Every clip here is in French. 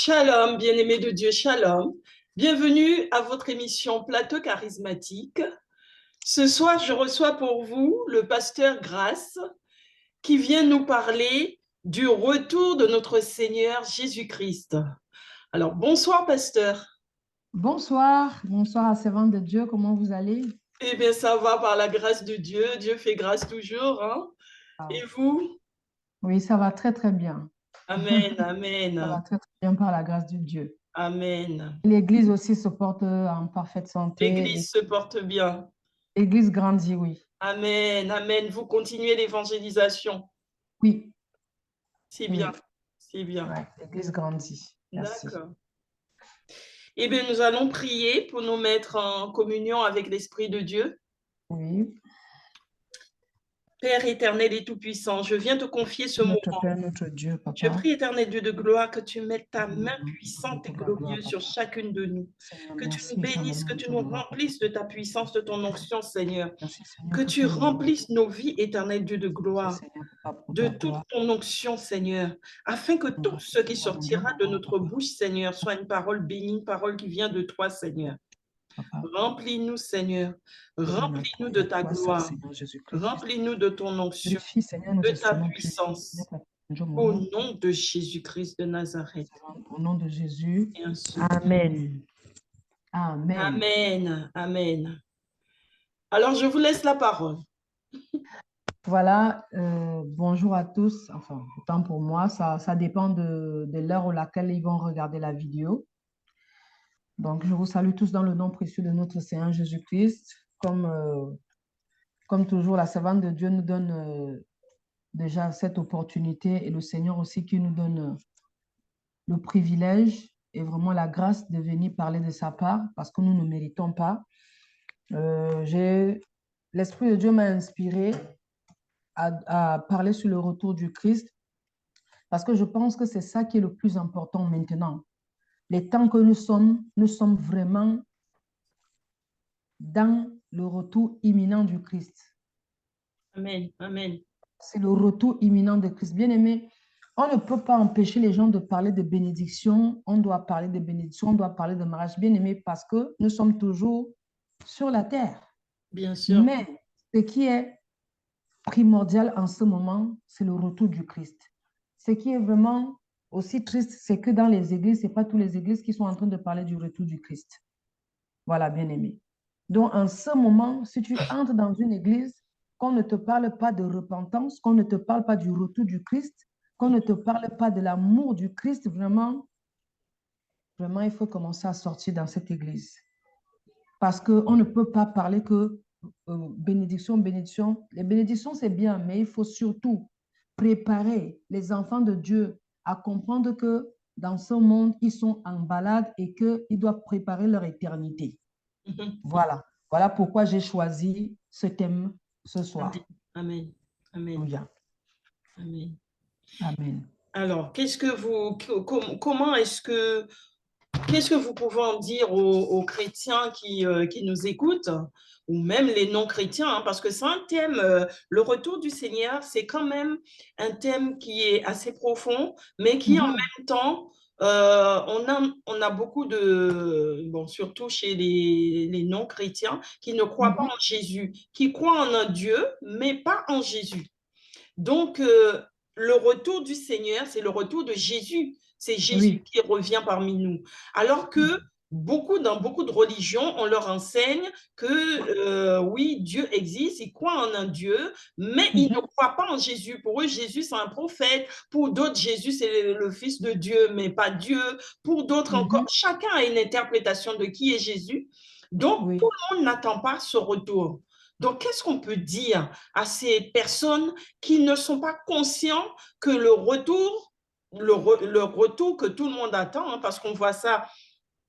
Shalom, bien-aimés de Dieu, shalom. Bienvenue à votre émission Plateau charismatique. Ce soir, je reçois pour vous le pasteur Grace qui vient nous parler du retour de notre Seigneur Jésus-Christ. Alors, bonsoir, pasteur. Bonsoir, bonsoir à servante de Dieu, comment vous allez? Eh bien, ça va par la grâce de Dieu. Dieu fait grâce toujours, hein? Et vous? Oui, ça va très très bien. Amen, Ça va amen, très très bien par la grâce de Dieu. amen. L'Église aussi se porte en parfaite santé. L'Église se porte bien. L'Église grandit, oui. Amen, amen. Vous continuez l'évangélisation. Oui, C'est bien, oui, c'est bien. ouais, l'Église grandit. Merci. D'accord. Eh bien, nous allons prier pour nous mettre en communion avec l'Esprit de Dieu. Oui, Père éternel et tout-puissant, je viens te confier ce notre moment. Père, notre Dieu, Je Papa, prie, éternel Dieu de gloire, que tu mettes ta nous main nous prions puissante et pour la gloire, glorieuse sur Papa. chacune de nous. Seigneur, Que tu nous merci bénisses, que éternellement tu pour nous le gloire, Papa. remplisses de ta puissance, de ton onction, Seigneur. Merci Que Seigneur pour tu ce moment. remplisses nos vies, éternel Dieu de Merci gloire, Seigneur, Papa, pour de ta toute gloire. ton onction, Seigneur, afin que Nous tout voici ce qui devant ton sortira de gloire, notre Papa. bouche, Seigneur, soit une parole bénie, une parole qui vient de toi, Seigneur. Papa. Remplis-nous, Seigneur. Faisons notre Remplis-nous de prière. ta Toi seul, gloire. Seigneur Jésus-Christ. Remplis-nous de ton onction, Purifie, Seigneur, nos de ta instruments, purifie, Seigneur, puissance. mon Au nom. nom de Jésus-Christ de Nazareth. Au nom de Jésus. Et ainsi. Amen. Amen. Amen. Amen. Alors, je vous laisse la parole. Voilà, bonjour à tous. Enfin, autant pour moi, ça dépend de l'heure à laquelle ils vont regarder la vidéo. Donc, je vous salue tous dans le nom précieux de notre Seigneur Jésus-Christ. Comme toujours, la servante de Dieu nous donne déjà cette opportunité et le Seigneur aussi qui nous donne le privilège et vraiment la grâce de venir parler de sa part parce que nous ne méritons pas. L'Esprit de Dieu m'a inspiré à parler sur le retour du Christ parce que je pense que c'est ça qui est le plus important maintenant. Les temps que nous sommes vraiment dans le retour imminent du Christ. Amen. Amen. C'est le retour imminent de Christ. Bien aimé, on ne peut pas empêcher les gens de parler de bénédiction. On doit parler de bénédiction, on doit parler de mariage. Bien aimé, parce que nous sommes toujours sur la terre. Bien sûr. Mais ce qui est primordial en ce moment, c'est le retour du Christ. Ce qui est vraiment aussi triste, c'est que dans les églises, ce n'est pas toutes les églises qui sont en train de parler du retour du Christ. Voilà, bien aimé. Donc, en ce moment, si tu entres dans une église, qu'on ne te parle pas de repentance, qu'on ne te parle pas du retour du Christ, qu'on ne te parle pas de l'amour du Christ, vraiment, vraiment, il faut commencer à sortir dans cette église. Parce qu'on ne peut pas parler que bénédiction, bénédiction. Les bénédictions, c'est bien, mais il faut surtout préparer les enfants de Dieu à comprendre que dans ce monde, ils sont en balade et qu'ils doivent préparer leur éternité. Voilà. Voilà pourquoi j'ai choisi ce thème ce soir. Amen. Amen. Alléluia. Amen. Amen. Alors, comment qu'est-ce que vous pouvez en dire aux chrétiens qui nous écoutent, ou même les non-chrétiens, hein, parce que c'est un thème, le retour du Seigneur, c'est quand même un thème qui est assez profond, mais qui en même temps, on a beaucoup bon, surtout chez les non-chrétiens, qui ne croient pas en Jésus, qui croient en un Dieu, mais pas en Jésus. Donc, le retour du Seigneur, c'est le retour de Jésus. C'est Jésus qui revient parmi nous. Alors que dans beaucoup de religions, on leur enseigne que oui, Dieu existe, ils croient en un Dieu, mais ils ne croient pas en Jésus. Pour eux, Jésus, c'est un prophète. Pour d'autres, Jésus, c'est le Fils de Dieu, mais pas Dieu. Pour d'autres encore, chacun a une interprétation de qui est Jésus. Donc, tout le monde n'attend pas ce retour. Donc, qu'est-ce qu'on peut dire à ces personnes qui ne sont pas conscients que le retour que tout le monde attend, hein, parce qu'on voit ça,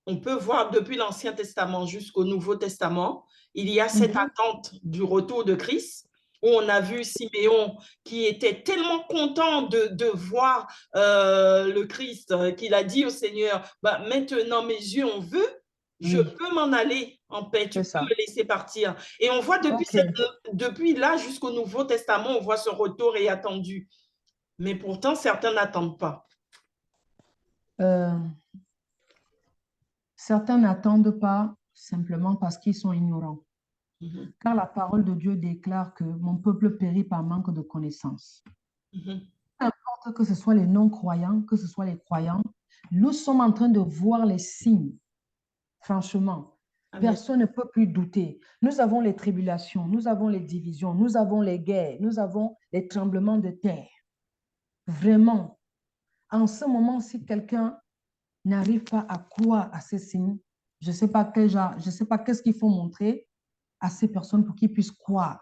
on peut voir depuis l'Ancien Testament jusqu'au Nouveau Testament, il y a cette attente du retour de Christ, où on a vu Siméon qui était tellement content de voir le Christ qu'il a dit au Seigneur, bah, maintenant mes yeux ont vu, je peux m'en aller en paix, tu peux me laisser partir. Et on voit depuis là jusqu'au Nouveau Testament, on voit ce retour est attendu. Mais pourtant, certains n'attendent pas. Euh, Certains n'attendent pas simplement parce qu'ils sont ignorants. Mhm, Car la parole de Dieu déclare que mon peuple périt par manque de connaissance. mhm. Peu importe que ce soit les non-croyants, que ce soit les croyants, nous sommes en train de voir les signes. Franchement, Amen. personne ne peut plus douter. Nous avons les tribulations, nous avons les divisions, nous avons les guerres, nous avons les tremblements de terre. Vraiment, en ce moment, si quelqu'un n'arrive pas à croire à ces signes, je ne sais pas quel genre, je ne sais pas qu'est-ce qu'il faut montrer à ces personnes pour qu'ils puissent croire.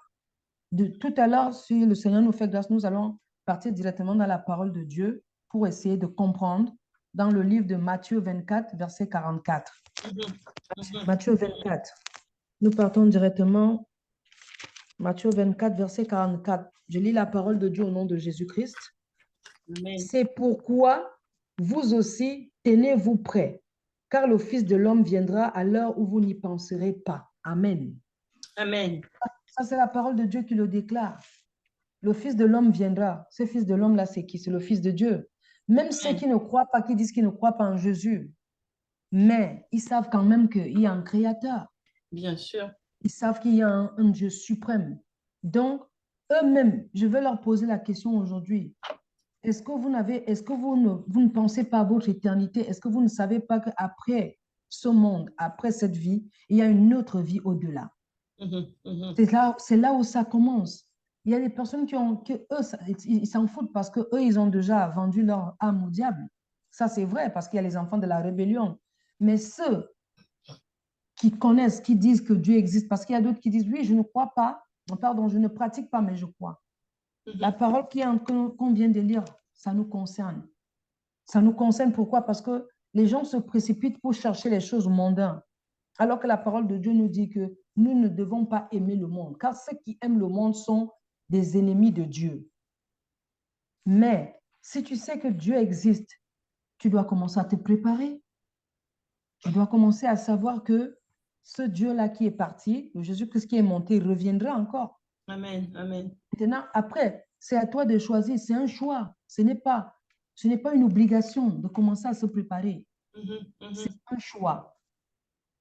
De tout à l'heure, si le Seigneur nous fait grâce, nous allons partir directement dans la parole de Dieu pour essayer de comprendre dans le livre de Matthieu 24, verset 44. Mhm, mhm. Matthieu 24. Nous partons directement. Matthieu 24, verset 44. Je lis la parole de Dieu au nom de Jésus-Christ. Amen. C'est pourquoi vous aussi tenez-vous prêts, car le Fils de l'homme viendra à l'heure où vous n'y penserez pas. Amen. Amen. Ça, c'est la parole de Dieu qui le déclare. Le Fils de l'homme viendra. Ce Fils de l'homme-là, c'est qui? C'est le Fils de Dieu. Même ceux Amen. qui ne croient pas, qui disent qu'ils ne croient pas en Jésus, mais ils savent quand même qu'il y a un créateur. Bien sûr. Ils savent qu'il y a un Dieu suprême. Donc, eux-mêmes, je vais leur poser la question aujourd'hui. Est-ce que vous ne pensez pas à votre éternité? Est-ce que vous ne savez pas qu'après ce monde, après cette vie, il y a une autre vie au-delà? Mhm, mhm. C'est là où ça commence. Il y a des personnes que eux, ils s'en foutent parce que eux, ils ont déjà vendu leur âme au diable. Ça, c'est vrai parce qu'il y a les enfants de la rébellion. Mais ceux qui connaissent, qui disent que Dieu existe, parce qu'il y a d'autres qui disent, oui, je ne crois pas, pardon, je ne pratique pas, mais je crois. La Mhm. parole qu'on vient de lire, ça nous concerne. Ça nous concerne pourquoi? Parce que les gens se précipitent pour chercher les choses mondaines, alors que la parole de Dieu nous dit que nous ne devons pas aimer le monde, car ceux qui aiment le monde sont des ennemis de Dieu. Mais si tu sais que Dieu existe, tu dois commencer à te préparer. Tu dois commencer à savoir que ce Dieu-là qui est parti, le Jésus-Christ qui est monté, reviendra encore. Amen. Amen. Maintenant, après, c'est à toi de choisir. C'est un choix. Ce n'est pas une obligation de commencer à se préparer. Mhm, C'est mhm. un choix.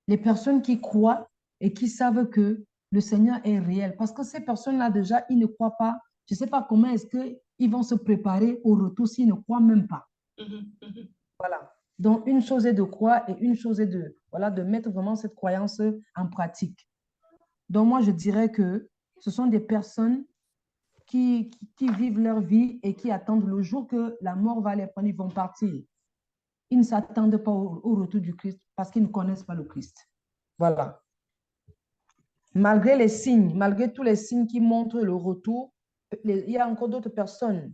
Les personnes qui croient et qui savent que le Seigneur est réel. Parce que ces personnes-là, déjà, ils ne croient pas. Je ne sais pas comment est-ce qu'ils vont se préparer au retour s'ils ne croient même pas. Mhm, mhm. Voilà. Donc, une chose est de croire et une chose est voilà, de mettre vraiment cette croyance en pratique. Donc, moi, je dirais que ce sont des personnes qui vivent leur vie et qui attendent le jour que la mort va les prendre, ils vont partir. Ils ne s'attendent pas au retour du Christ parce qu'ils ne connaissent pas le Christ. Voilà. Malgré les signes, malgré tous les signes qui montrent le retour, il y a encore d'autres personnes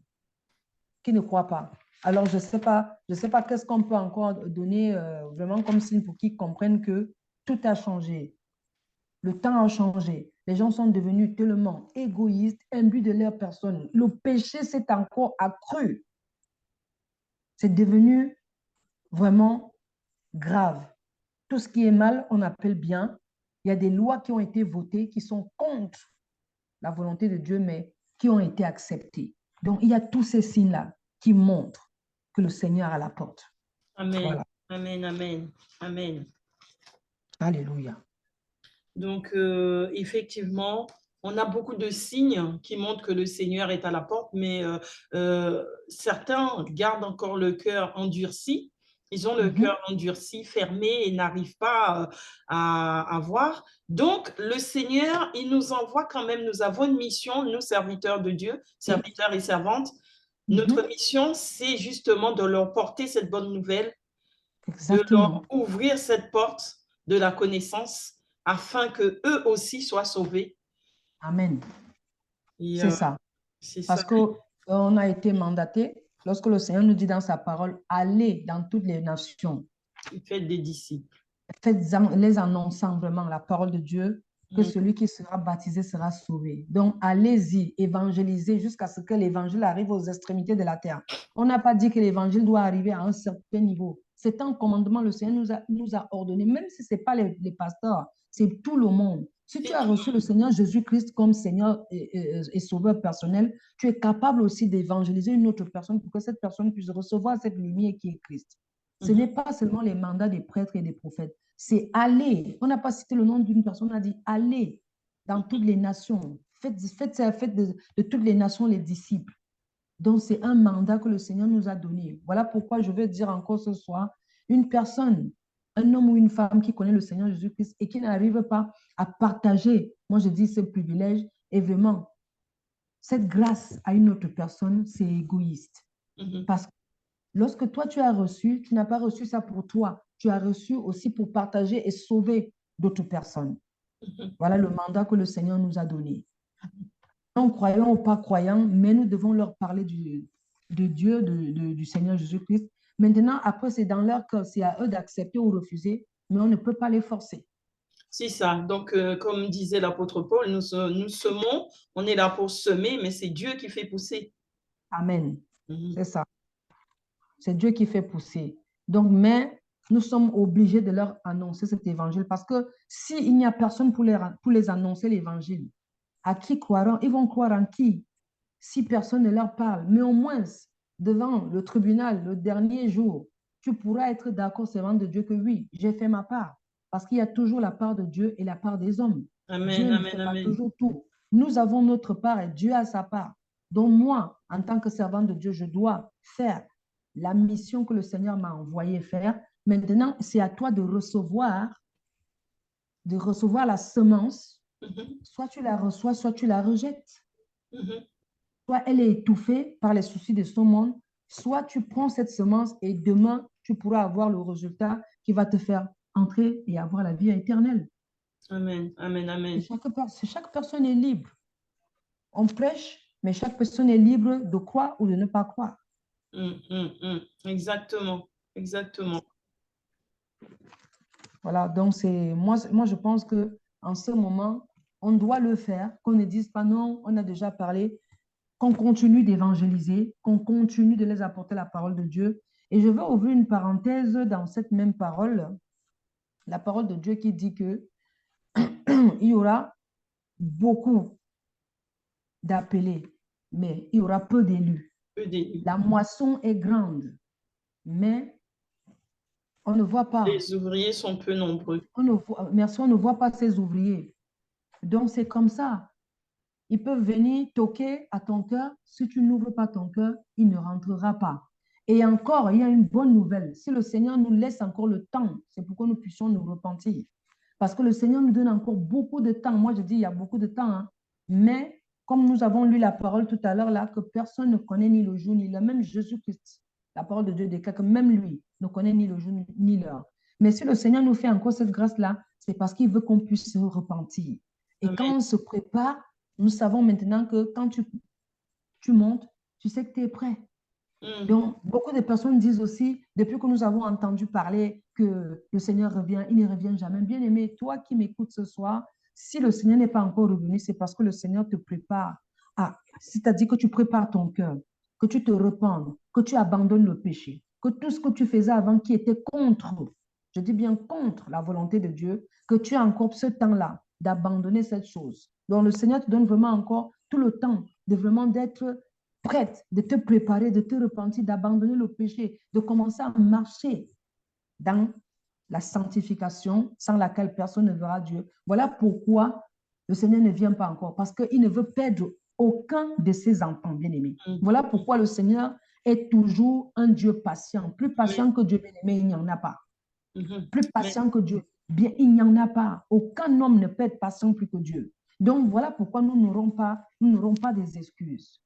qui ne croient pas. Alors, je sais pas qu'est-ce qu'on peut encore donner vraiment comme signe pour qu'ils comprennent que tout a changé. Le temps a changé. Les gens sont devenus tellement égoïstes, imbus de leur personne. Le péché s'est encore accru. C'est devenu vraiment grave. Tout ce qui est mal, on appelle bien. Il y a des lois qui ont été votées qui sont contre la volonté de Dieu, mais qui ont été acceptées. Donc, il y a tous ces signes-là qui montrent que le Seigneur est à la porte. Amen. Voilà. Amen. Amen. Amen. Alléluia. Donc, effectivement, on a beaucoup de signes qui montrent que le Seigneur est à la porte, mais certains gardent encore le cœur endurci. Ils ont le Mhm. cœur endurci, fermé et n'arrivent pas à voir. Donc, le Seigneur, il nous envoie quand même, nous avons une mission, nous, serviteurs de Dieu, Oui. serviteurs et servantes. Notre Mhm. mission, c'est justement de leur porter cette bonne nouvelle, de leur Exactement. ouvrir cette porte de la connaissance afin que eux aussi soient sauvés. Amen. Et C'est ça. c'est ça, Parce qu'on a été mandaté, lorsque le Seigneur nous dit dans sa parole, allez dans toutes les nations, il fait des disciples. les annonçant vraiment la parole de Dieu, que Mm. celui qui sera baptisé sera sauvé. Donc, allez-y, évangélisez jusqu'à ce que l'évangile arrive aux extrémités de la terre. On n'a pas dit que l'évangile doit arriver à un certain niveau. C'est un commandement, le Seigneur nous a ordonné, même si ce n'est pas les pasteurs, c'est tout le monde. Si tu C'est as tout. reçu le Seigneur Jésus-Christ comme Seigneur et Sauveur personnel, tu es capable aussi d'évangéliser une autre personne pour que cette personne puisse recevoir cette lumière qui est Christ. Ce n'est pas seulement les mandats des prêtres et des prophètes, c'est aller. On n'a pas cité le nom d'une personne, on a dit aller dans toutes les nations. Faites de toutes les nations les disciples. Donc, c'est un mandat que le Seigneur nous a donné. Voilà pourquoi je veux dire encore ce soir, une personne, un homme ou une femme qui connaît le Seigneur Jésus-Christ et qui n'arrive pas à partager, moi je dis ce privilège, et vraiment, cette grâce à une autre personne, c'est égoïste. Parce que lorsque toi tu as reçu, tu n'as pas reçu ça pour toi, tu as reçu aussi pour partager et sauver d'autres personnes. Voilà le mandat que le Seigneur nous a donné. Non croyants ou pas croyants, mais nous devons leur parler de Dieu, du Seigneur Jésus-Christ. Maintenant, après, c'est dans leur cœur, c'est à eux d'accepter ou refuser, mais on ne peut pas les forcer. C'est ça. Donc, comme disait l'apôtre Paul, nous semons, on est là pour semer, mais c'est Dieu qui fait pousser. Amen. C'est ça. C'est Dieu qui fait pousser. Donc, mais nous sommes obligés de leur annoncer cet évangile parce que s'il n'y a personne pour les annoncer l'évangile, à qui croiront? Ils vont croire en qui? Si personne ne leur parle. Mais au moins, devant le tribunal, le dernier jour, tu pourras être d'accord, servant de Dieu, que oui, j'ai fait ma part. Parce qu'il y a toujours la part de Dieu et la part des hommes. Amen, Dieu ne amen, fait pas amen. toujours tout. Nous avons notre part et Dieu a sa part. Donc moi, en tant que servant de Dieu, je dois faire la mission que le Seigneur m'a envoyé faire. Maintenant, c'est à toi de recevoir la semence. Soit tu la reçois, soit tu la rejettes. Soit elle est étouffée par les soucis de ce monde, soit tu prends cette semence et demain, tu pourras avoir le résultat qui va te faire entrer et avoir la vie éternelle. Amen, amen, amen. Chaque personne est libre. On prêche, mais chaque personne est libre de croire ou de ne pas croire. Exactement, exactement. Voilà, donc moi je pense que en ce moment, on doit le faire, qu'on ne dise pas non, on a déjà parlé, qu'on continue d'évangéliser, qu'on continue de les apporter la parole de Dieu. Et je veux ouvrir une parenthèse dans cette même parole, la parole de Dieu qui dit que il y aura beaucoup d'appelés, mais il y aura peu d'élus. La moisson est grande, mais on ne voit pas. Les ouvriers sont peu nombreux. On ne voit pas ces ouvriers. Donc, c'est comme ça. Ils peuvent venir toquer à ton cœur. Si tu n'ouvres pas ton cœur, il ne rentrera pas. Et encore, il y a une bonne nouvelle. Si le Seigneur nous laisse encore le temps, c'est pour que nous puissions nous repentir. Parce que le Seigneur nous donne encore beaucoup de temps. Moi, je dis, il y a beaucoup de temps. Hein. Mais comme nous avons lu la parole tout à l'heure, là, que personne ne connaît ni le jour ni l'heure, même Jésus-Christ, la parole de Dieu déclare que même lui ne connaît ni le jour ni l'heure. Mais si le Seigneur nous fait encore cette grâce-là, c'est parce qu'il veut qu'on puisse se repentir. Et Amen. Quand on se prépare, nous savons maintenant que quand tu montes, tu sais que tu es prêt. Donc, beaucoup de personnes disent aussi, depuis que nous avons entendu parler que le Seigneur revient, il ne revient jamais. Bien aimé, toi qui m'écoutes ce soir, si le Seigneur n'est pas encore revenu, c'est parce que le Seigneur te prépare. C'est-à-dire que tu prépares ton cœur, que tu te repens, que tu abandonnes le péché, que tout ce que tu faisais avant qui était contre, je dis bien contre la volonté de Dieu, que tu as encore ce temps-là d'abandonner cette chose. Donc, le Seigneur te donne vraiment encore tout le temps de vraiment d'être prête, de te préparer, de te repentir, d'abandonner le péché, de commencer à marcher dans la sanctification sans laquelle personne ne verra Dieu. Voilà pourquoi le Seigneur ne vient pas encore, parce qu'il ne veut perdre aucun de ses enfants bien-aimés. Voilà pourquoi le Seigneur est toujours un Dieu patient. Plus patient que Dieu bien-aimé, il n'y en a pas. Plus patient que Dieu, bien, il n'y en a pas. Aucun homme ne peut être patient plus que Dieu. Donc voilà pourquoi nous n'aurons pas des excuses.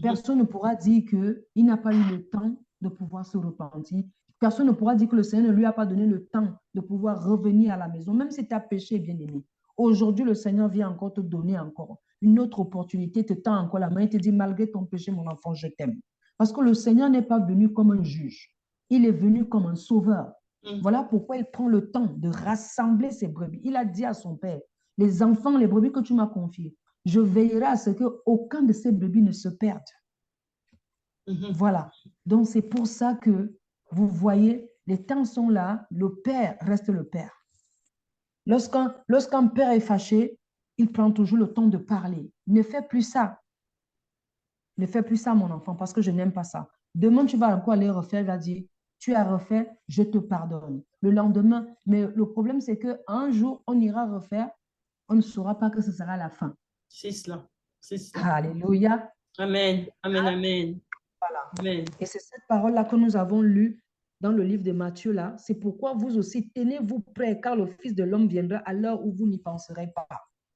Personne ne pourra dire qu'il n'a pas eu le temps de pouvoir se repentir. Personne ne pourra dire que le Seigneur ne lui a pas donné le temps de pouvoir revenir à la maison, même si tu as péché, bien-aimé. Aujourd'hui, le Seigneur vient encore te donner encore une autre opportunité, te tend encore la main et te dit, malgré ton péché, mon enfant, je t'aime. Parce que le Seigneur n'est pas venu comme un juge. Il est venu comme un sauveur. Voilà pourquoi il prend le temps de rassembler ses brebis. Il a dit à son père, les enfants, les brebis que tu m'as confiés, je veillerai à ce qu'aucun de ces brebis ne se perde. Voilà. Donc, c'est pour ça que, vous voyez, les temps sont là, le père reste le père. Lorsqu'un père est fâché, il prend toujours le temps de parler. Ne fais plus ça. Ne fais plus ça, mon enfant, parce que je n'aime pas ça. Demain, tu vas encore aller refaire, il va dire, tu as refait, je te pardonne. Le lendemain, mais le problème, c'est qu'un jour, on ira refaire, on ne saura pas que ce sera la fin. C'est cela. C'est cela. Alléluia. Amen. Amen. Amen. Voilà. Amen. Et c'est cette parole-là que nous avons lue dans le livre de Matthieu, là. C'est pourquoi vous aussi, tenez-vous prêts, car le Fils de l'homme viendra à l'heure où vous n'y penserez pas.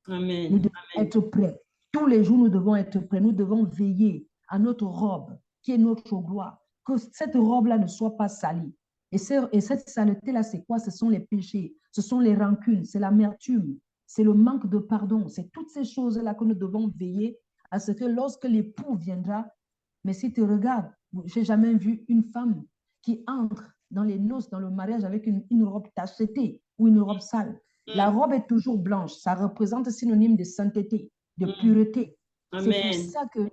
Nous Amen. devons être prêts. Tous les jours, nous devons être prêts. Nous devons veiller à notre robe, qui est notre gloire. Que cette robe-là ne soit pas salie. Et cette saleté-là, c'est quoi? Ce sont les péchés, ce sont les rancunes, c'est l'amertume, c'est le manque de pardon. C'est toutes ces choses-là que nous devons veiller à ce que lorsque l'époux viendra, mais si tu regardes, j'ai jamais vu une femme qui entre dans les noces, dans le mariage avec une robe tachetée ou une robe sale. La robe est toujours blanche. Ça représente synonyme de sainteté, de pureté. C'est pour Amen. ça que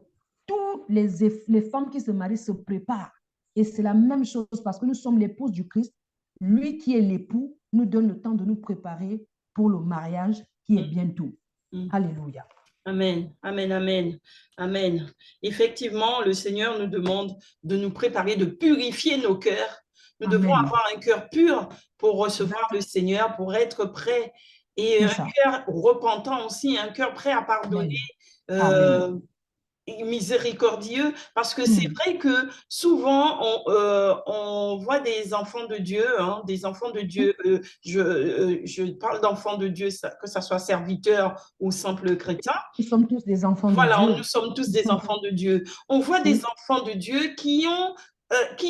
toutes les femmes qui se marient se préparent. Et c'est la même chose parce que nous sommes l'épouse du Christ. Lui qui est l'époux nous donne le temps de nous préparer pour le mariage qui est bientôt. Alléluia. Amen, amen, amen, amen. Effectivement, le Seigneur nous demande de nous préparer, de purifier nos cœurs. Nous devons avoir un cœur pur pour recevoir le Seigneur, pour être prêt. Et un cœur repentant aussi, un cœur prêt à pardonner, miséricordieux, parce que c'est vrai que souvent on voit des enfants de Dieu, des enfants de Dieu, je parle d'enfants de Dieu, que ça soit serviteur ou simple chrétien. Nous sommes tous des enfants de Voilà, Dieu. nous sommes tous des enfants de Dieu. On voit des enfants de Dieu qui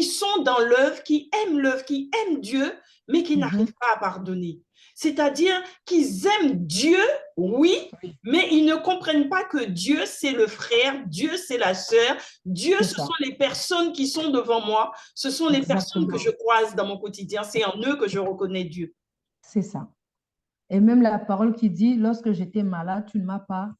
sont dans l'œuvre, qui aiment Dieu, mais qui n'arrivent pas à pardonner. C'est-à-dire qu'ils aiment Dieu, oui, mais ils ne comprennent pas que Dieu, c'est le frère, Dieu, c'est la sœur, Dieu, ce sont les personnes qui sont devant moi, ce sont les personnes que je croise dans mon quotidien, c'est en eux que je reconnais Dieu. C'est ça. Et même la parole qui dit, lorsque j'étais malade, tu ne m'as pas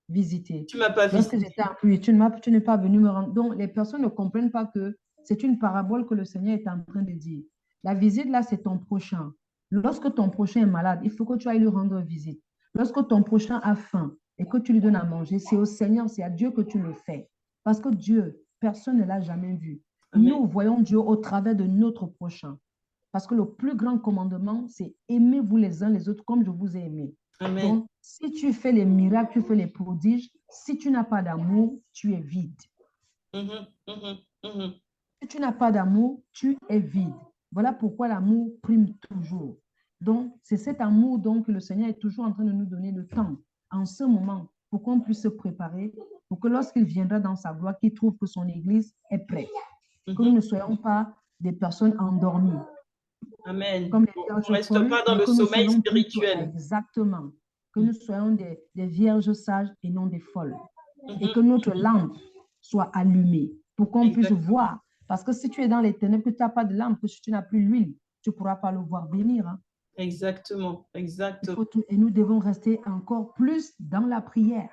visité. Tu ne m'as pas visité. Lorsque j'étais en pluie, tu n'es pas venu me rendre. Donc, les personnes ne comprennent pas que c'est une parabole que le Seigneur est en train de dire. La visite, là, c'est ton prochain. Lorsque ton prochain est malade, il faut que tu ailles lui rendre visite. Lorsque ton prochain a faim et que tu lui donnes à manger, c'est au Seigneur, c'est à Dieu que tu le fais. Parce que Dieu, personne ne l'a jamais vu. Amen. Nous voyons Dieu au travers de notre prochain. Parce que le plus grand commandement, c'est aimez-vous les uns les autres comme je vous ai aimé. Amen. Donc, si tu fais les miracles, tu fais les prodiges, si tu n'as pas d'amour, tu es vide. Si tu n'as pas d'amour, tu es vide. Voilà pourquoi l'amour prime toujours. Donc, c'est cet amour donc, que le Seigneur est toujours en train de nous donner le temps, en ce moment, pour qu'on puisse se préparer, pour que lorsqu'il viendra dans sa gloire, qu'il trouve que son Église est prête. Que nous ne soyons pas des personnes endormies. Amen. Comme On ne reste pas dans le sommeil spirituel. Exactement. Que nous soyons des vierges sages et non des folles. Et que notre lampe soit allumée pour qu'on puisse voir. Parce que si tu es dans les ténèbres, que tu n'as pas de lampe, que si tu n'as plus l'huile, tu ne pourras pas le voir venir. Hein. Exactement, exactement. Et nous devons rester encore plus dans la prière.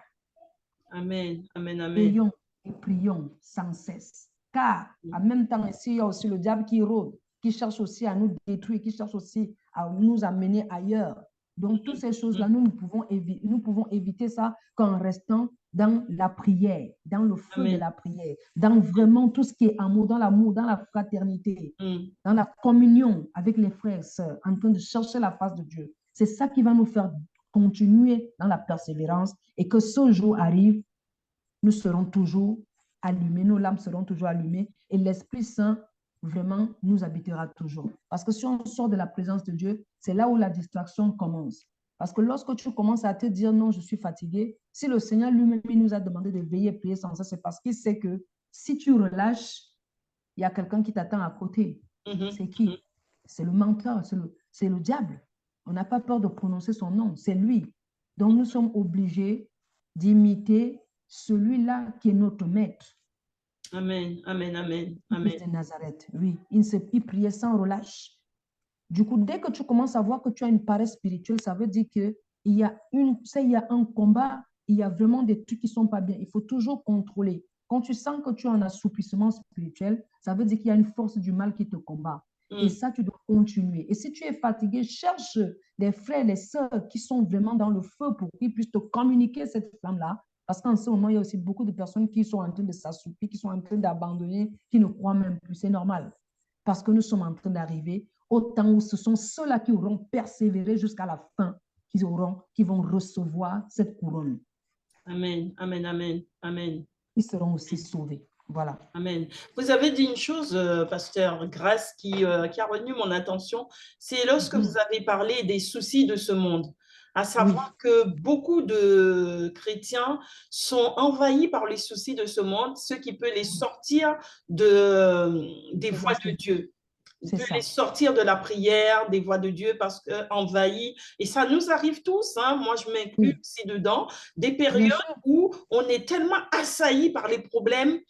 Amen, amen, amen. Veillons et prions sans cesse. Car en même temps, ici, il y a aussi le diable qui rôde, qui cherche aussi à nous détruire, qui cherche aussi à nous amener ailleurs. Donc, toutes ces choses-là, nous pouvons éviter ça qu'en restant dans la prière, dans le feu de la prière, dans vraiment tout ce qui est amour, dans l'amour, dans la fraternité, dans la communion avec les frères et sœurs, en train de chercher la face de Dieu. C'est ça qui va nous faire continuer dans la persévérance et que ce jour arrive, nous serons toujours allumés, nos lampes seront toujours allumées et l'Esprit Saint vraiment nous habitera toujours. Parce que si on sort de la présence de Dieu, c'est là où la distraction commence. Parce que lorsque tu commences à te dire non, je suis fatigué, si le Seigneur lui-même nous a demandé de veiller et prier sans ça, c'est parce qu'il sait que si tu relâches, il y a quelqu'un qui t'attend à côté. C'est qui? C'est le menteur, c'est le diable. On n'a pas peur de prononcer son nom, c'est lui. Donc nous sommes obligés d'imiter celui-là qui est notre maître. Amen, amen, amen, amen. De Nazareth, oui. Il priait sans relâche. Du coup, dès que tu commences à voir que tu as une paresse spirituelle, ça veut dire qu'il y a un combat, il y a vraiment des trucs qui ne sont pas bien. Il faut toujours contrôler. Quand tu sens que tu as un assouplissement spirituel, ça veut dire qu'il y a une force du mal qui te combat. Et ça, tu dois continuer. Et si tu es fatigué, cherche des frères, des sœurs qui sont vraiment dans le feu pour qu'ils puissent te communiquer cette flamme-là. Parce qu'en ce moment, il y a aussi beaucoup de personnes qui sont en train de s'assoupir, qui sont en train d'abandonner, qui ne croient même plus. C'est normal. parce que nous sommes en train d'arriver au temps où ce sont ceux-là qui auront persévéré jusqu'à la fin qui vont recevoir cette couronne. Amen, amen, amen, amen. Ils seront aussi sauvés. Voilà. Amen. Vous avez dit une chose, pasteur Grace, qui a retenu mon attention, c'est lorsque vous avez parlé des soucis de ce monde, à savoir que beaucoup de chrétiens sont envahis par les soucis de ce monde, ce qui peut les sortir des voies de Dieu. Peut les sortir de la prière, des voies de Dieu, parce qu'envahis, et ça nous arrive tous, hein, moi je m'inclus aussi dedans, des périodes où on est tellement assailli par les problèmes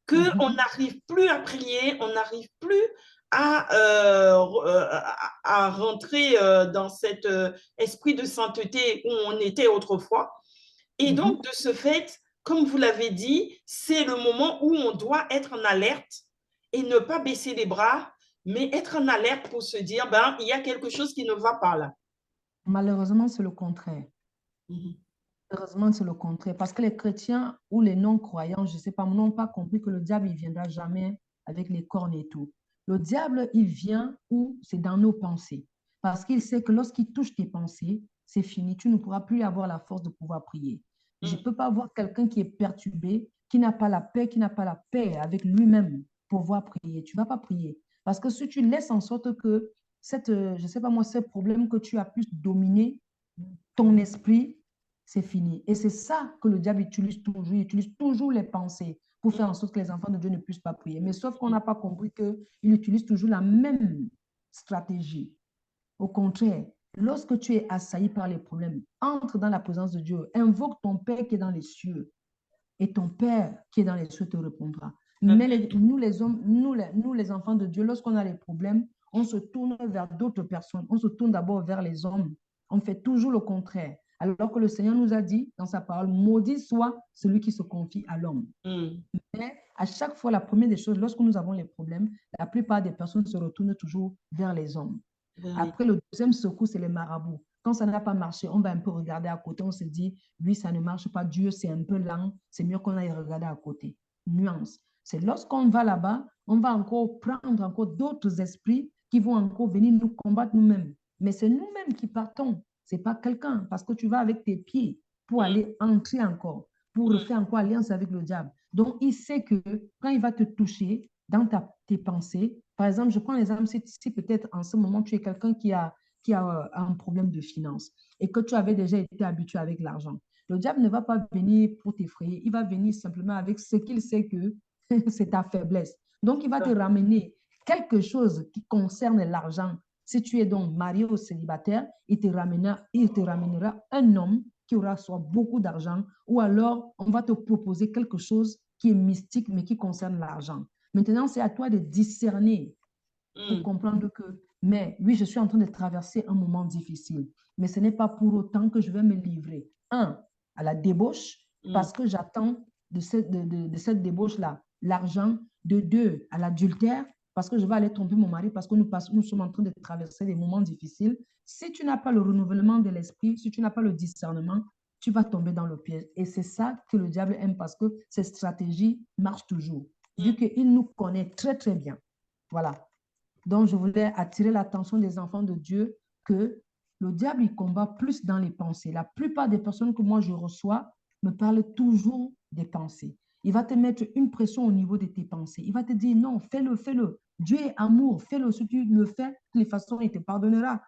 qu'on n'arrive plus à prier, on n'arrive plus à rentrer dans cet esprit de sainteté où on était autrefois. Et donc, de ce fait, comme vous l'avez dit, c'est le moment où on doit être en alerte et ne pas baisser les bras, mais être en alerte pour se dire, ben, il y a quelque chose qui ne va pas là. Malheureusement, c'est le contraire. Heureusement, c'est le contraire. Parce que les chrétiens ou les non-croyants, je ne sais pas, n'ont pas compris que le diable, il ne viendra jamais avec les cornes et tout. Le diable, il vient où c'est dans nos pensées. Parce qu'il sait que lorsqu'il touche tes pensées, c'est fini. Tu ne pourras plus avoir la force de pouvoir prier. Je ne peux pas voir quelqu'un qui est perturbé, qui n'a pas la paix avec lui-même pour pouvoir prier. Tu ne vas pas prier. Parce que si tu laisses en sorte que je ne sais pas moi, ce problème que tu as pu dominer ton esprit, c'est fini. Et c'est ça que le diable utilise toujours. Il utilise toujours les pensées pour faire en sorte que les enfants de Dieu ne puissent pas prier. Mais sauf qu'on n'a pas compris qu'il utilise toujours la même stratégie. Au contraire, lorsque tu es assailli par les problèmes, entre dans la présence de Dieu, invoque ton Père qui est dans les cieux et ton Père qui est dans les cieux te répondra. Mais nous les hommes, nous les enfants de Dieu, lorsqu'on a les problèmes, on se tourne vers d'autres personnes. On se tourne d'abord vers les hommes. On fait toujours le contraire. Alors que le Seigneur nous a dit dans sa parole, maudit soit celui qui se confie à l'homme. Mais à chaque fois, la première des choses, lorsque nous avons les problèmes, la plupart des personnes se retournent toujours vers les hommes. Après, le deuxième secours, c'est les marabouts. Quand ça n'a pas marché, on va un peu regarder à côté, on se dit, oui, ça ne marche pas, Dieu, c'est un peu lent, c'est mieux qu'on aille regarder à côté. Nuance. C'est lorsqu'on va là-bas, on va encore prendre encore d'autres esprits qui vont encore venir nous combattre nous-mêmes. Mais c'est nous-mêmes qui partons. Ce n'est pas quelqu'un, parce que tu vas avec tes pieds pour aller entrer encore, pour faire encore alliance avec le diable. Donc, il sait que quand il va te toucher dans tes pensées, par exemple, je prends l'exemple, si peut-être en ce moment, tu es quelqu'un qui a un problème de finance et que tu avais déjà été habitué avec l'argent. Le diable ne va pas venir pour t'effrayer, il va venir simplement avec ce qu'il sait que c'est ta faiblesse. Donc, il va te ramener quelque chose qui concerne l'argent. Si tu es donc marié ou célibataire, il te ramènera un homme qui aura soit beaucoup d'argent ou alors on va te proposer quelque chose qui est mystique mais qui concerne l'argent. Maintenant, c'est à toi de discerner pour comprendre que, mais oui, je suis en train de traverser un moment difficile, mais ce n'est pas pour autant que je vais me livrer, à la débauche, parce que j'attends de cette débauche-là l'argent, de deux, à l'adultère, parce que je vais aller tromper mon mari, parce que nous sommes en train de traverser des moments difficiles. Si tu n'as pas le renouvellement de l'esprit, si tu n'as pas le discernement, tu vas tomber dans le piège. Et c'est ça que le diable aime parce que cette stratégie marche toujours, vu qu'il nous connaît très, très bien. Voilà. Donc, je voulais attirer l'attention des enfants de Dieu que le diable, il combat plus dans les pensées. La plupart des personnes que moi je reçois me parlent toujours des pensées. Il va te mettre une pression au niveau de tes pensées. Il va te dire, non, fais-le, fais-le. Dieu est amour, fais-le. Si tu le fais, de toutes les façons, il te pardonnera.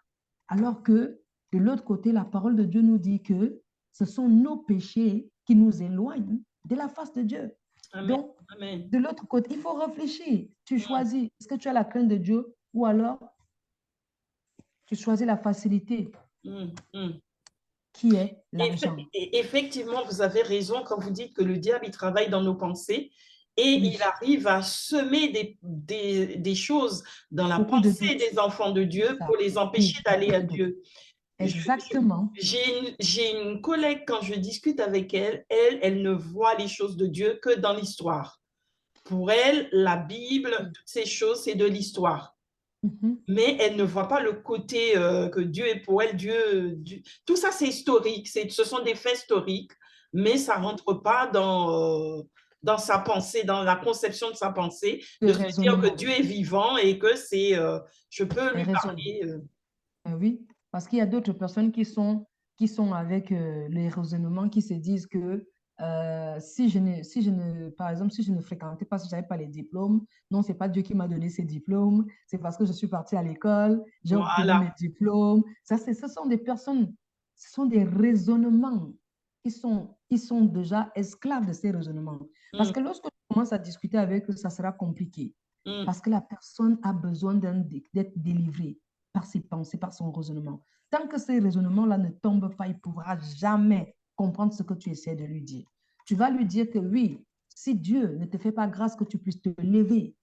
Alors que, de l'autre côté, la parole de Dieu nous dit que ce sont nos péchés qui nous éloignent de la face de Dieu. Amen. Donc, Amen. De l'autre côté, il faut réfléchir. Tu choisis, est-ce que tu as la crainte de Dieu ou alors tu choisis la facilité qui est l'argent. Effectivement, vous avez raison quand vous dites que le diable, il travaille dans nos pensées et il arrive à semer des choses dans la pensée des enfants de Dieu pour les empêcher d'aller à Dieu. Exactement. J'ai une collègue, quand je discute avec elle ne voit les choses de Dieu que dans l'histoire. Pour elle, la Bible, toutes ces choses, c'est de l'histoire. Mais elle ne voit pas le côté que Dieu est pour elle. Dieu, tout ça, c'est historique. Ce sont des faits historiques, mais ça ne rentre pas dans sa pensée, dans la conception de sa pensée, Le de se dire que raisonnement Dieu est vivant et que je peux est lui raisonné. parler. Oui, parce qu'il y a d'autres personnes qui sont avec les raisonnements, qui se disent que par exemple, si je ne fréquentais pas, si je n'avais pas les diplômes, non, c'est pas Dieu qui m'a donné ces diplômes, c'est parce que je suis partie à l'école, j'ai obtenu mes Voilà. diplômes. Ce sont des personnes, ce sont des raisonnements qui sont déjà esclaves de ces raisonnements. Parce Mm, que lorsque tu commences à discuter avec eux, ça sera compliqué. mm, Parce que la personne a besoin d'être délivrée par ses pensées, par son raisonnement. Tant que ces raisonnements-là ne tombent pas, il ne pourra jamais comprendre ce que tu essaies de lui dire. Tu vas lui dire que oui, si Dieu ne te fait pas grâce que tu puisses te lever,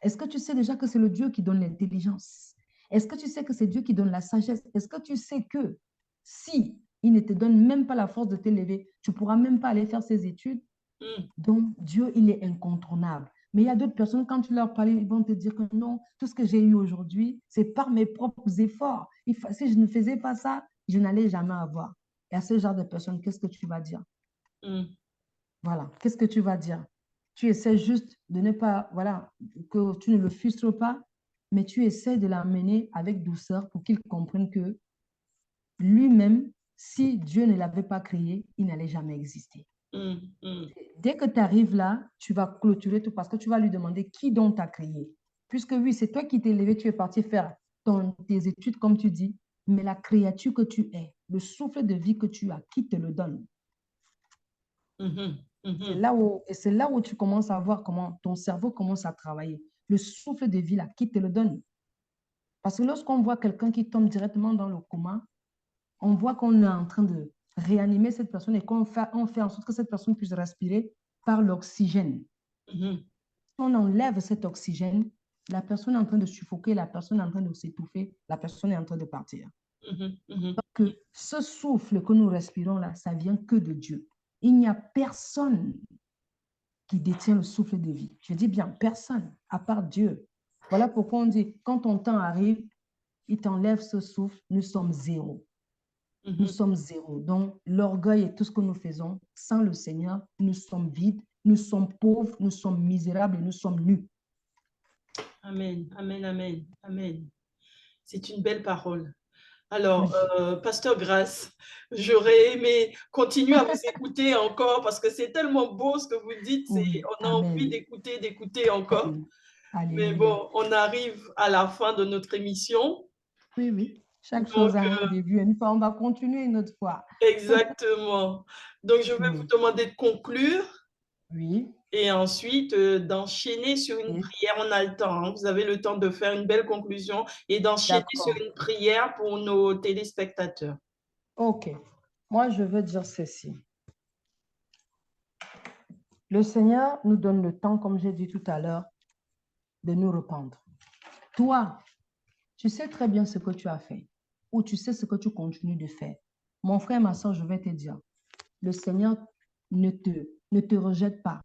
est-ce que tu sais déjà que c'est le Dieu qui donne l'intelligence? Est-ce que tu sais que c'est Dieu qui donne la sagesse? Est-ce que tu sais que si il ne te donne même pas la force de te lever, tu ne pourras même pas aller faire ses études? mm. Donc, Dieu, il est incontournable. Mais il y a d'autres personnes, quand tu leur parles, ils vont te dire que non, tout ce que j'ai eu aujourd'hui, c'est par mes propres efforts. Si je ne faisais pas ça, je n'allais jamais avoir. Et à ce genre de personnes, qu'est-ce que tu vas dire? Mm. Voilà, qu'est-ce que tu vas dire? Tu essaies juste de ne pas, voilà, que tu ne le frustres pas, mais tu essaies de l'amener avec douceur pour qu'il comprenne que lui-même, si Dieu ne l'avait pas créé, il n'allait jamais exister. Mm, mm, Dès que tu arrives là, tu vas clôturer tout parce que tu vas lui demander qui donc t'a créé. Puisque oui, c'est toi qui t'es levé, tu es parti faire tes études, comme tu dis, mais la créature que tu es, le souffle de vie que tu as, qui te le donne? mhm, mhm, C'est là où tu commences à voir comment ton cerveau commence à travailler. Le souffle de vie, là, qui te le donne? Parce que lorsqu'on voit quelqu'un qui tombe directement dans le coma, on voit qu'on est en train de réanimer cette personne et on fait en sorte que cette personne puisse respirer par l'oxygène. mhm, Si on enlève cet oxygène, la personne est en train de suffoquer, la personne est en train de s'étouffer, la personne est en train de partir. mhm, mhm, Que ce souffle que nous respirons là, ça vient que de Dieu. Il n'y a personne qui détient le souffle de vie. Je dis bien personne, à part Dieu. Voilà pourquoi on dit, quand ton temps arrive, il t'enlève ce souffle, nous sommes zéro. Nous mhm. sommes zéro. Donc, l'orgueil et tout ce que nous faisons, sans le Seigneur, nous sommes vides, nous sommes pauvres, nous sommes misérables et nous sommes nus. Amen, amen, amen, amen. C'est une belle parole. Alors, Oui. Pasteur Grace, j'aurais aimé continuer à vous écouter encore parce que c'est tellement beau ce que vous dites. Oui, On a envie Amen. d'écouter, d'écouter encore. Amen. Mais Alléluia. bon, on arrive à la fin de notre émission. Oui, oui. Chaque Donc, chose a un début, une fois. On va continuer une autre fois. exactement. Donc, je vais Oui. vous demander de conclure Oui. et ensuite d'enchaîner sur une Et- prière. On a le temps, hein. Vous avez le temps de faire une belle conclusion et d'enchaîner sur D'accord. une prière pour nos téléspectateurs. OK. Moi, je veux dire ceci. Le Seigneur nous donne le temps, comme j'ai dit tout à l'heure, de nous rependre. Toi, tu sais très bien ce que tu as fait ou tu sais ce que tu continues de faire. Mon frère, ma soeur, je vais te dire, le Seigneur ne te rejette pas.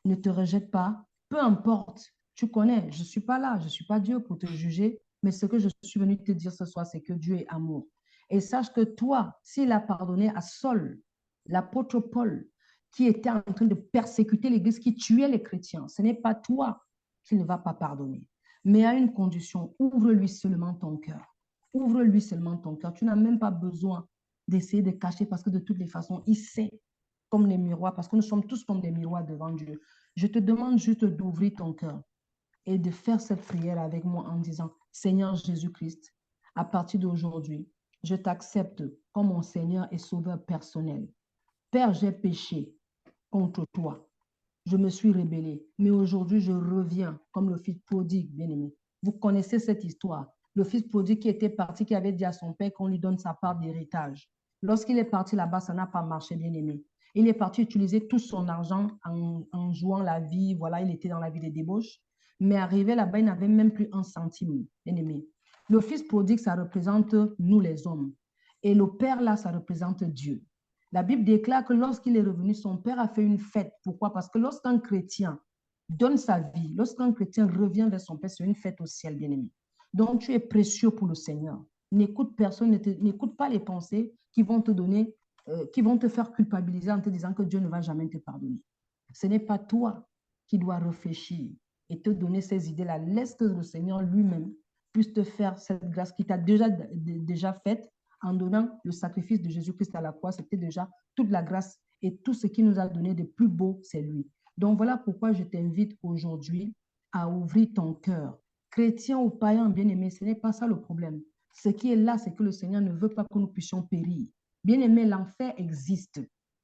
Ne te rejette pas. Peu importe, tu connais, je ne suis pas là, je ne suis pas Dieu pour te juger, mais ce que je suis venu te dire ce soir, c'est que Dieu est amour. Et sache que toi, s'il a pardonné à Saul, l'apôtre Paul, qui était en train de persécuter l'Église, qui tuait les chrétiens, ce n'est pas toi qui ne va pas pardonner. Mais à une condition, ouvre-lui seulement ton cœur. Ouvre-lui seulement ton cœur. Tu n'as même pas besoin d'essayer de cacher parce que de toutes les façons, il sait comme les miroirs, parce que nous sommes tous comme des miroirs devant Dieu. Je te demande juste d'ouvrir ton cœur et de faire cette prière avec moi en disant, Seigneur Jésus-Christ, à partir d'aujourd'hui, je t'accepte comme mon Seigneur et Sauveur personnel. Père, j'ai péché contre toi. Je me suis rebellée, mais aujourd'hui, je reviens comme le fils prodigue, bien-aimé. Vous connaissez cette histoire. Le fils prodigue qui était parti, qui avait dit à son père qu'on lui donne sa part d'héritage. Lorsqu'il est parti là-bas, ça n'a pas marché, bien-aimé. Il est parti utiliser tout son argent en jouant la vie. Voilà, il était dans la vie des débauches. Mais arrivé là-bas, il n'avait même plus un centime, bien-aimé. Le fils prodigue, ça représente nous les hommes. Et le père, là, ça représente Dieu. La Bible déclare que lorsqu'il est revenu, son père a fait une fête. Pourquoi? Parce que lorsqu'un chrétien donne sa vie, lorsqu'un chrétien revient vers son père, c'est une fête au ciel, bien-aimé. Donc, tu es précieux pour le Seigneur. N'écoute personne, n'écoute pas les pensées qui vont te donner, qui vont te faire culpabiliser en te disant que Dieu ne va jamais te pardonner. Ce n'est pas toi qui dois réfléchir et te donner ces idées-là. Laisse que le Seigneur lui-même puisse te faire cette grâce qu'il t'a déjà faite en donnant le sacrifice de Jésus-Christ à la croix. C'était déjà toute la grâce et tout ce qu'il nous a donné de plus beau, c'est lui. Donc voilà pourquoi je t'invite aujourd'hui à ouvrir ton cœur. Chrétien ou païen, bien-aimé, ce n'est pas ça le problème. Ce qui est là, c'est que le Seigneur ne veut pas que nous puissions périr. Bien-aimé, l'enfer existe.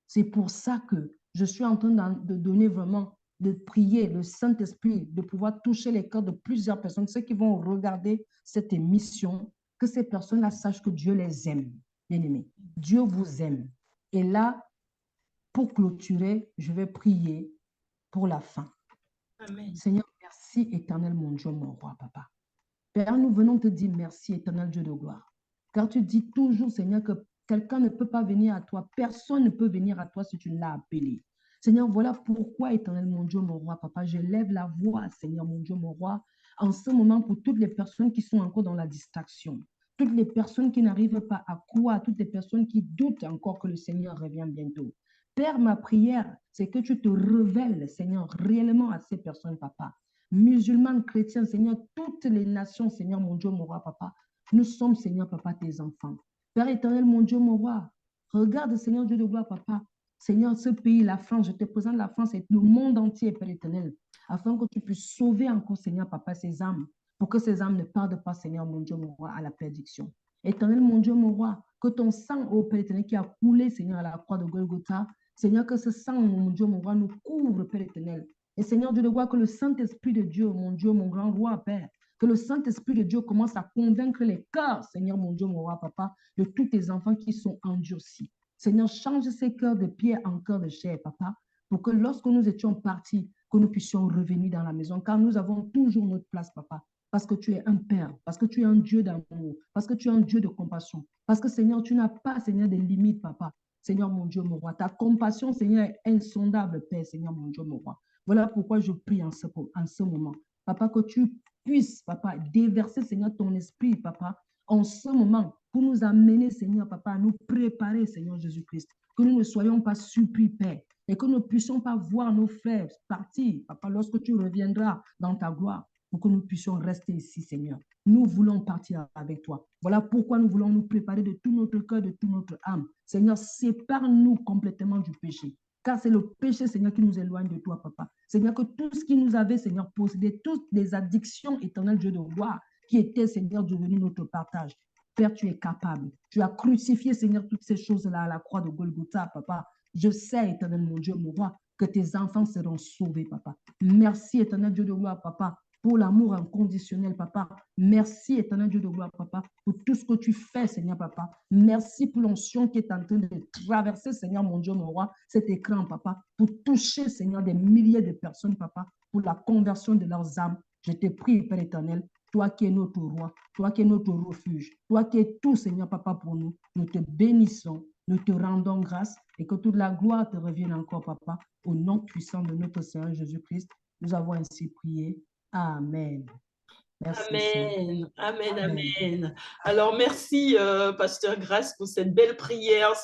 C'est pour ça que je suis en train de donner vraiment, de prier le Saint-Esprit, de pouvoir toucher les cœurs de plusieurs personnes, ceux qui vont regarder cette émission, que ces personnes-là sachent que Dieu les aime, bien-aimés. Dieu vous aime. Et là, pour clôturer, je vais prier pour la fin. Amen. Seigneur, merci éternel mon Dieu, mon roi, papa. Père, nous venons te dire merci éternel Dieu de gloire. Car tu dis toujours, Seigneur, que quelqu'un ne peut pas venir à toi. Personne ne peut venir à toi si tu ne l'as appelé. Seigneur, voilà pourquoi, éternel mon Dieu, mon roi, papa, je lève la voix, Seigneur, mon Dieu, mon roi, en ce moment pour toutes les personnes qui sont encore dans la distraction, toutes les personnes qui n'arrivent pas à croire, toutes les personnes qui doutent encore que le Seigneur revient bientôt. Père, ma prière, c'est que tu te révèles, Seigneur, réellement à ces personnes, papa. Musulmanes, chrétiens, Seigneur, toutes les nations, Seigneur, mon Dieu, mon roi, papa, nous sommes, Seigneur, papa, tes enfants. Père éternel, mon Dieu, mon roi, regarde, Seigneur Dieu de gloire, papa, Seigneur, ce pays, la France, je te présente la France et le monde entier, Père éternel, afin que tu puisses sauver encore, Seigneur, papa, ces âmes, pour que ces âmes ne partent pas, Seigneur, mon Dieu, mon roi, à la perdition. Éternel, mon Dieu, mon roi, que ton sang, ô Père éternel, qui a coulé, Seigneur, à la croix de Golgotha, Seigneur, que ce sang, mon Dieu, mon roi, nous couvre, Père éternel. Et Seigneur Dieu de gloire, que le Saint-Esprit de Dieu, mon grand roi, Père, que le Saint-Esprit de Dieu commence à convaincre les cœurs, Seigneur, mon Dieu, mon roi, papa, de tous tes enfants qui sont endurcis. Seigneur, change ces cœurs de pierre en cœurs de chair, papa, pour que lorsque nous étions partis, que nous puissions revenir dans la maison, car nous avons toujours notre place, papa, parce que tu es un Père, parce que tu es un Dieu d'amour, parce que tu es un Dieu de compassion, parce que, Seigneur, tu n'as pas, Seigneur, de limites, papa. Seigneur, mon Dieu, mon roi, ta compassion, Seigneur, est insondable, Père, Seigneur, mon Dieu, mon roi. Voilà pourquoi je prie en ce moment. Papa, que tu puisses, papa, déverser, Seigneur, ton esprit, papa, en ce moment, pour nous amener, Seigneur, papa, à nous préparer, Seigneur Jésus-Christ. Que nous ne soyons pas surpris, Père, et que nous ne puissions pas voir nos frères partir, papa, lorsque tu reviendras dans ta gloire, pour que nous puissions rester ici, Seigneur. Nous voulons partir avec toi. Voilà pourquoi nous voulons nous préparer de tout notre cœur, de toute notre âme. Seigneur, sépare-nous complètement du péché. Car c'est le péché, Seigneur, qui nous éloigne de toi, papa. Seigneur, que tout ce qui nous avait, Seigneur, possédé, toutes les addictions, éternel Dieu de gloire, qui étaient, Seigneur, devenues notre partage. Père, tu es capable. Tu as crucifié, Seigneur, toutes ces choses-là à la croix de Golgotha, papa. Je sais, éternel mon Dieu, mon roi, que tes enfants seront sauvés, papa. Merci, éternel Dieu de gloire, papa, pour l'amour inconditionnel, papa. Merci, éternel Dieu de gloire, papa, pour tout ce que tu fais, Seigneur, papa. Merci pour l'onction qui est en train de traverser, Seigneur, mon Dieu, mon roi, cet écran, papa, pour toucher, Seigneur, des milliers de personnes, papa, pour la conversion de leurs âmes. Je te prie, Père éternel, toi qui es notre roi, toi qui es notre refuge, toi qui es tout, Seigneur, papa, pour nous. Nous te bénissons, nous te rendons grâce et que toute la gloire te revienne encore, papa, au nom puissant de notre Seigneur Jésus-Christ. Nous avons ainsi prié. Amen. Merci, amen, amen, amen. Alors, merci, Pasteur Grace, pour cette belle prière,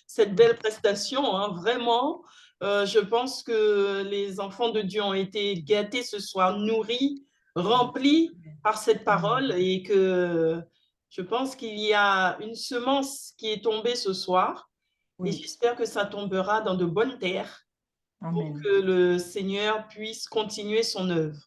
cette belle prestation. Hein, vraiment, je pense que les enfants de Dieu ont été gâtés ce soir, nourris, remplis par cette parole et que je pense qu'il y a une semence qui est tombée ce soir et j'espère que ça tombera dans de bonnes terres pour que le Seigneur puisse continuer son œuvre.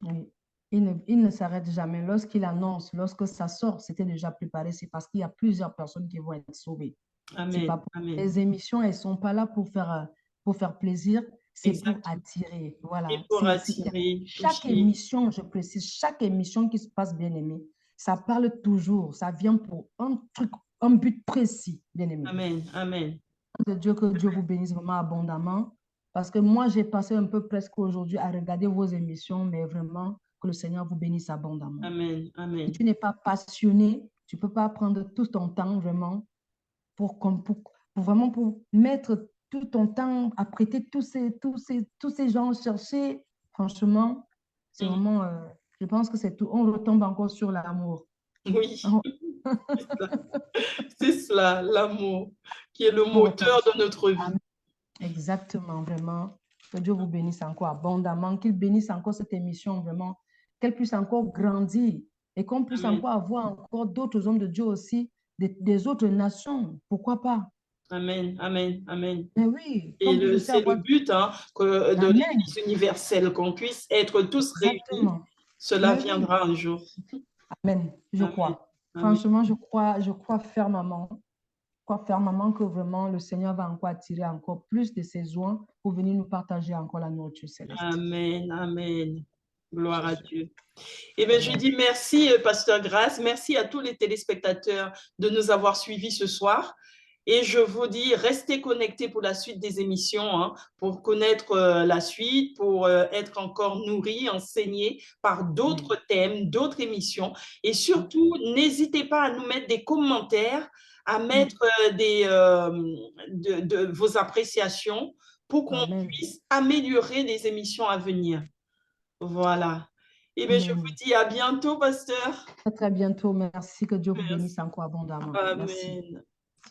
Oui. Il ne s'arrête jamais. Lorsqu'il annonce, lorsque ça sort, c'était déjà préparé. C'est parce qu'il y a plusieurs personnes qui vont être sauvées. Amen. Pas pour... Amen. Les émissions, elles ne sont pas là pour faire plaisir, c'est pour attirer. Voilà. Et pour attirer. Chaque émission, je précise, chaque émission qui se passe, bien aimé, ça parle toujours, ça vient pour un truc, un but précis, bien aimé. Amen. Amen. Que Dieu vous bénisse vraiment abondamment. Parce que moi, j'ai passé un peu presque aujourd'hui à regarder vos émissions, mais vraiment, que le Seigneur vous bénisse abondamment. Amen. Amen. Si tu n'es pas passionné, tu ne peux pas prendre tout ton temps vraiment pour vraiment pour mettre tout ton temps à prêter tous ces gens chercher. Franchement, c'est vraiment, je pense que c'est tout. On retombe encore sur l'amour. Oui, c'est cela, l'amour, qui est le moteur de notre vie. Exactement, vraiment. Que Dieu vous bénisse encore abondamment, qu'il bénisse encore cette émission vraiment, qu'elle puisse encore grandir et qu'on puisse Amen. encore avoir encore d'autres hommes de Dieu aussi, des autres nations. Pourquoi pas? Amen. Amen. Amen. Mais oui, qu'on puisse Et aussi c'est le avoir... but hein, de Amen. l'Église universelle, qu'on puisse être tous réunis. Exactement. Cela Mais oui. viendra un jour. Amen. Je Amen. crois. Amen. Franchement, je crois fermement. Crois fermement que vraiment le Seigneur va encore attirer encore plus de ses oins pour venir nous partager encore la nourriture céleste. Amen. Amen. Gloire à Jésus. Dieu. Eh bien, je Amen. dis merci, Pasteur Grace. Merci à tous les téléspectateurs de nous avoir suivis ce soir. Et je vous dis, restez connectés pour la suite des émissions, hein, pour connaître la suite, pour être encore nourris, enseignés par d'autres thèmes, d'autres émissions. Et surtout, n'hésitez pas à nous mettre des commentaires, à mettre vos appréciations pour qu'on Amen. puisse améliorer les émissions à venir. Voilà. Eh bien, je vous Amen. dis à bientôt, pasteur. À très bientôt. Merci. Que Dieu vous Merci. bénisse encore abondamment. Merci. Amen.